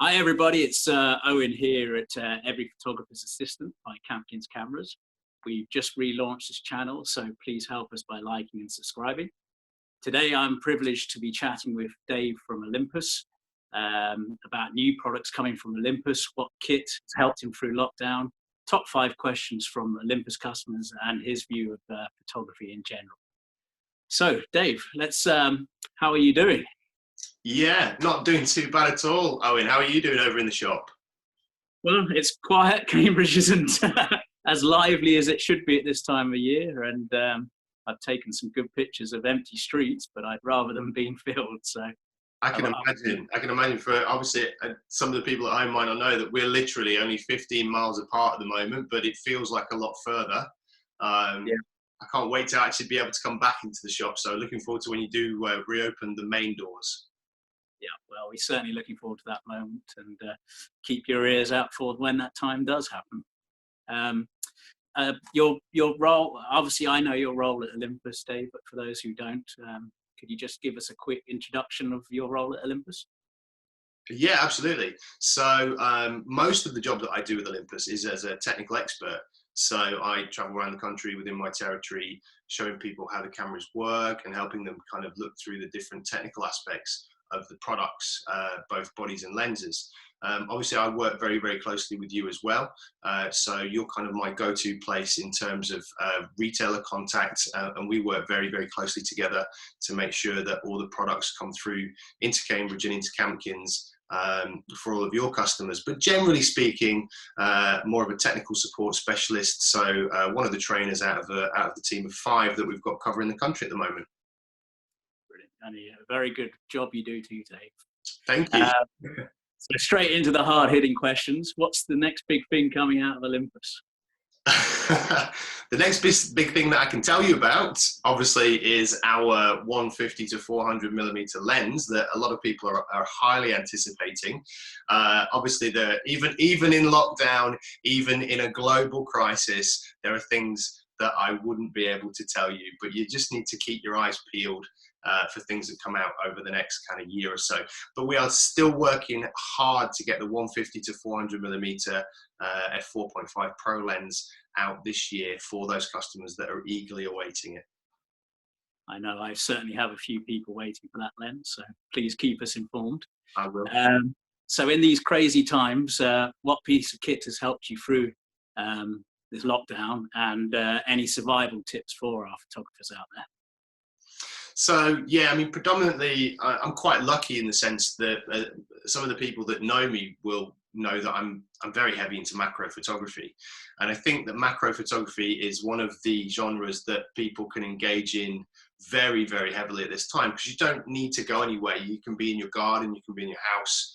Hi everybody, it's Owen here at Every Photographer's Assistant by Campkins Cameras. We've just relaunched this channel, so please help us by liking and subscribing. Today I'm privileged to be chatting with Dave from Olympus about new products coming from Olympus, what kit has helped him through lockdown, top 5 questions from Olympus customers, and his view of photography in general. So Dave, how are you doing? Yeah, not doing too bad at all. Owen, how are you doing over in the shop? Well, it's quiet. Cambridge isn't as lively as it should be at this time of year, and I've taken some good pictures of empty streets, but I'd rather them being filled. So I can imagine for obviously some of the people that own mine, I know that we're literally only 15 miles apart at the moment, but it feels like a lot further. Yeah. I can't wait to actually be able to come back into the shop. So looking forward to when you do reopen the main doors. Yeah, well, we're certainly looking forward to that moment, and keep your ears out for when that time does happen. Your role, obviously I know your role at Olympus, Dave, but for those who don't, could you just give us a quick introduction of your role at Olympus? Yeah, absolutely. So most of the job that I do with Olympus is as a technical expert. So I travel around the country within my territory, showing people how the cameras work and helping them kind of look through the different technical aspects of the products, both bodies and lenses. Obviously, I work very, very closely with you as well. So you're kind of my go-to place in terms of retailer contact, and we work very, very closely together to make sure that all the products come through into Cambridge and into Campkins for all of your customers. But generally speaking, more of a technical support specialist. So one of the trainers out of the team of 5 that we've got covering the country at the moment. And a very good job you do too, Dave. Thank you. So straight into the hard-hitting questions. What's the next big thing coming out of Olympus? The next big thing that I can tell you about, obviously, is our 150 to 400 millimeter lens that a lot of people are highly anticipating. Obviously, even in lockdown, even in a global crisis, there are things that I wouldn't be able to tell you, but you just need to keep your eyes peeled for things that come out over the next kind of year or so. But we are still working hard to get the 150 to 400 millimeter f4.5 Pro lens out this year for those customers that are eagerly awaiting it. I know I certainly have a few people waiting for that lens, so please keep us informed. I will. So in these crazy times, what piece of kit has helped you through this lockdown, and any survival tips for our photographers out there? So yeah, I mean, predominantly I'm quite lucky in the sense that some of the people that know me will know that I'm very heavy into macro photography, and I think that macro photography is one of the genres that people can engage in very, very heavily at this time, because you don't need to go anywhere. You can be in your garden, you can be in your house,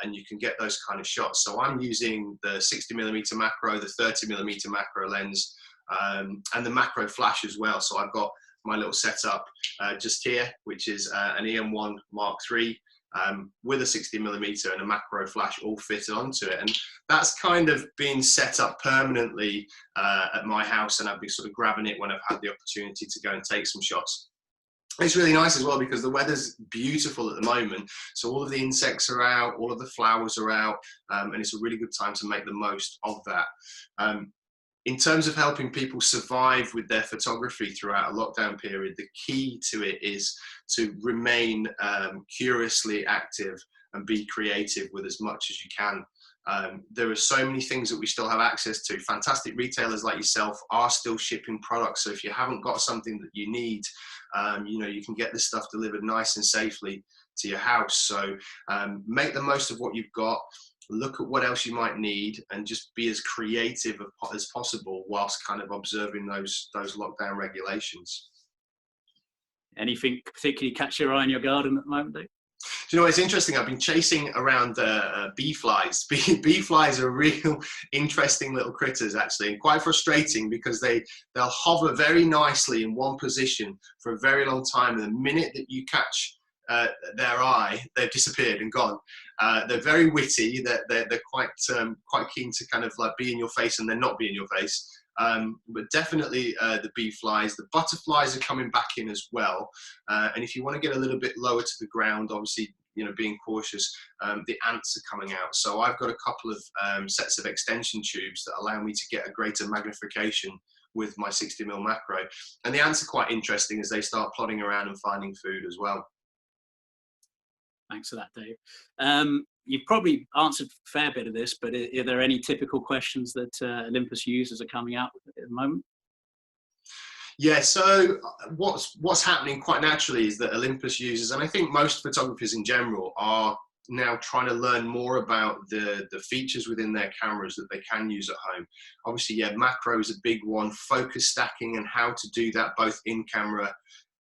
and you can get those kind of shots. So I'm using the 60mm macro, the 30mm macro lens, and the macro flash as well. So I've got my little setup just here, which is an EM1 Mark III with a 60mm and a macro flash all fitted onto it. And that's kind of been set up permanently at my house, and I've been sort of grabbing it when I've had the opportunity to go and take some shots. It's really nice as well because the weather's beautiful at the moment. So all of the insects are out, all of the flowers are out, and it's a really good time to make the most of that. In terms of helping people survive with their photography throughout a lockdown period, the key to it is to remain curiously active and be creative with as much as you can. There are so many things that we still have access to. Fantastic retailers like yourself are still shipping products. So if you haven't got something that you need, you can get this stuff delivered nice and safely to your house. So make the most of what you've got. Look at what else you might need and just be as creative as possible whilst kind of observing those lockdown regulations. Anything particularly catch your eye in your garden at the moment, Dave? Do you know, it's interesting. I've been chasing around bee flies. Bee flies are real interesting little critters, actually, and quite frustrating because they'll hover very nicely in one position for a very long time. And the minute that you catch their eye, they've disappeared and gone. They're very witty. They're quite keen to kind of like be in your face and then not be in your face. But definitely the bee flies. The butterflies are coming back in as well. And if you want to get a little bit lower to the ground, obviously being cautious, the ants are coming out. So I've got a couple of sets of extension tubes that allow me to get a greater magnification with my 60mm macro. And the ants are quite interesting as they start plodding around and finding food as well. Thanks for that, Dave. You've probably answered a fair bit of this, but are there any typical questions that Olympus users are coming out with at the moment? Yeah, so what's happening quite naturally is that Olympus users, and I think most photographers in general, are now trying to learn more about the features within their cameras that they can use at home. Obviously, yeah, macro is a big one. Focus stacking and how to do that both in camera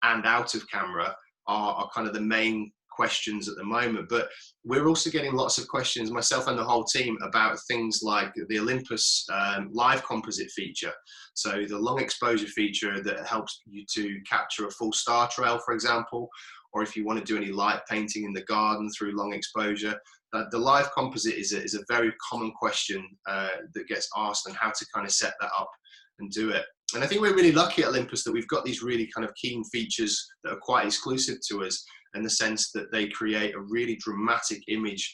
and out of camera are kind of the main questions at the moment. But we're also getting lots of questions, myself and the whole team, about things like the Olympus live composite feature. So the long exposure feature that helps you to capture a full star trail, for example, or if you want to do any light painting in the garden through long exposure. The live composite is a very common question that gets asked, and how to kind of set that up and do it. And I think we're really lucky at Olympus that we've got these really kind of keen features that are quite exclusive to us, in the sense that they create a really dramatic image,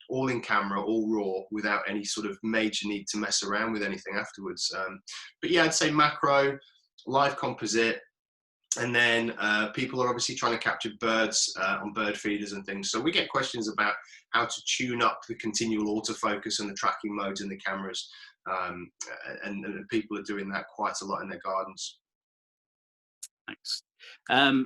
all in camera, all raw, without any sort of major need to mess around with anything afterwards. But yeah, I'd say macro, live composite, and then people are obviously trying to capture birds on bird feeders and things. So we get questions about how to tune up the continual autofocus and the tracking modes in the cameras. And people are doing that quite a lot in their gardens. Thanks.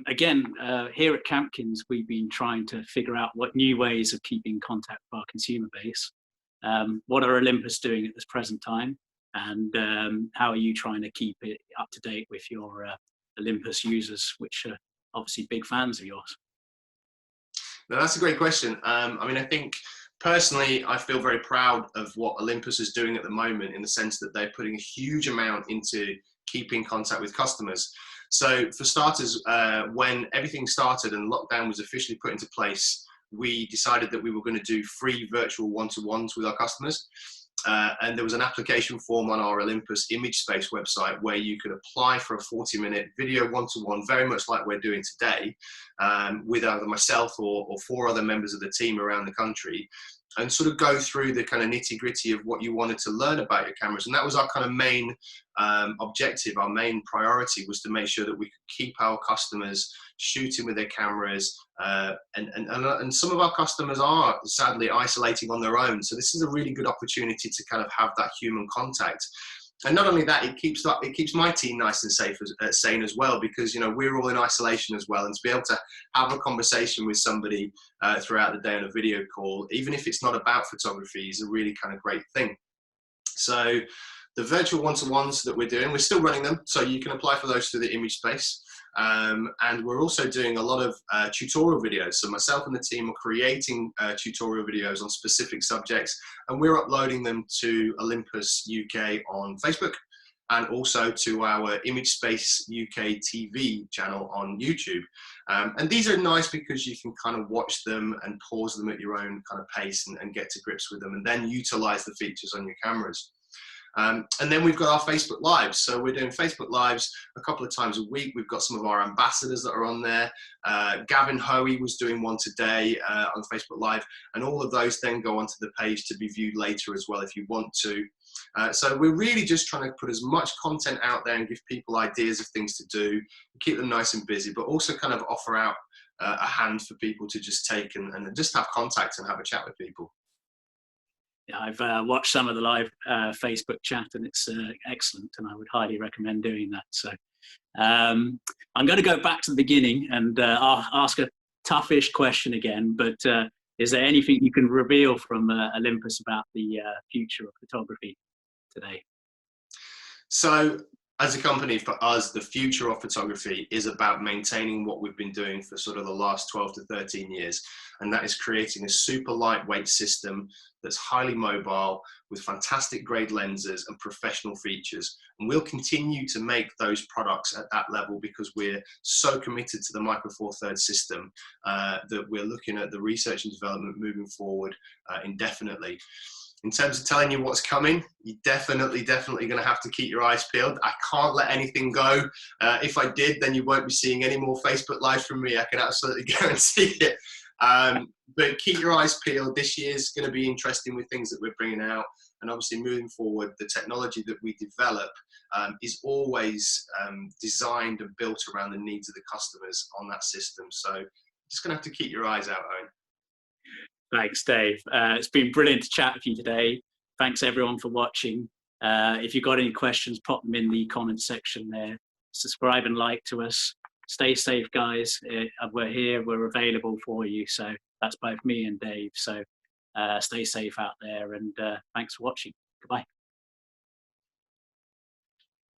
Again, here at Campkins, we've been trying to figure out what new ways of keeping contact with our consumer base. What are Olympus doing at this present time? And how are you trying to keep it up to date with your Olympus users, which are obviously big fans of yours? Now, that's a great question. I mean, I think personally, I feel very proud of what Olympus is doing at the moment, in the sense that they're putting a huge amount into keeping contact with customers. So for starters, when everything started and lockdown was officially put into place, we decided that we were going to do free virtual one-to-ones with our customers. And there was an application form on our Olympus Image Space website where you could apply for a 40-minute video one-to-one, very much like we're doing today, with either myself or 4 other members of the team around the country, and sort of go through the kind of nitty-gritty of what you wanted to learn about your cameras. And that was our kind of main objective. Our main priority was to make sure that we could keep our customers shooting with their cameras, and some of our customers are sadly isolating on their own. So this is a really good opportunity to kind of have that human contact. And not only that, it keeps my team nice and sane as well, because we're all in isolation as well, and to be able to have a conversation with somebody throughout the day on a video call, even if it's not about photography, is a really kind of great thing. So the virtual one-to-ones that we're doing, we're still running them, so you can apply for those through the Image Space. And we're also doing a lot of tutorial videos. So myself and the team are creating tutorial videos on specific subjects, and we're uploading them to Olympus UK on Facebook, and also to our Image Space UK TV channel on YouTube. And these are nice because you can kind of watch them and pause them at your own kind of pace, and get to grips with them, and then utilize the features on your cameras. And then we've got our Facebook Lives. So we're doing Facebook Lives a couple of times a week. We've got some of our ambassadors that are on there. Gavin Hoey was doing one today on Facebook Live, and all of those then go onto the page to be viewed later as well if you want to. So we're really just trying to put as much content out there and give people ideas of things to do, keep them nice and busy, but also kind of offer out a hand for people to just take and just have contact and have a chat with people. Yeah, I've watched some of the live Facebook chat, and it's excellent, and I would highly recommend doing that. So I'm going to go back to the beginning and ask a toughish question again, but is there anything you can reveal from Olympus about the future of photography today? So as a company, for us, the future of photography is about maintaining what we've been doing for sort of the last 12 to 13 years. And that is creating a super lightweight system that's highly mobile, with fantastic grade lenses and professional features. And we'll continue to make those products at that level because we're so committed to the Micro Four Thirds system that we're looking at the research and development moving forward indefinitely. In terms of telling you what's coming, you're definitely going to have to keep your eyes peeled. I can't let anything go. If I did, then you won't be seeing any more Facebook Lives from me. I can absolutely guarantee it. But keep your eyes peeled. This year's going to be interesting with things that we're bringing out. And obviously moving forward, the technology that we develop is always designed and built around the needs of the customers on that system. So just going to have to keep your eyes out, Owen. Thanks, Dave. It's been brilliant to chat with you today. Thanks everyone for watching. If you've got any questions, pop them in the comments section there. Subscribe and like to us. Stay safe, guys. We're here, we're available for you. So that's both me and Dave. So stay safe out there, and thanks for watching. Goodbye.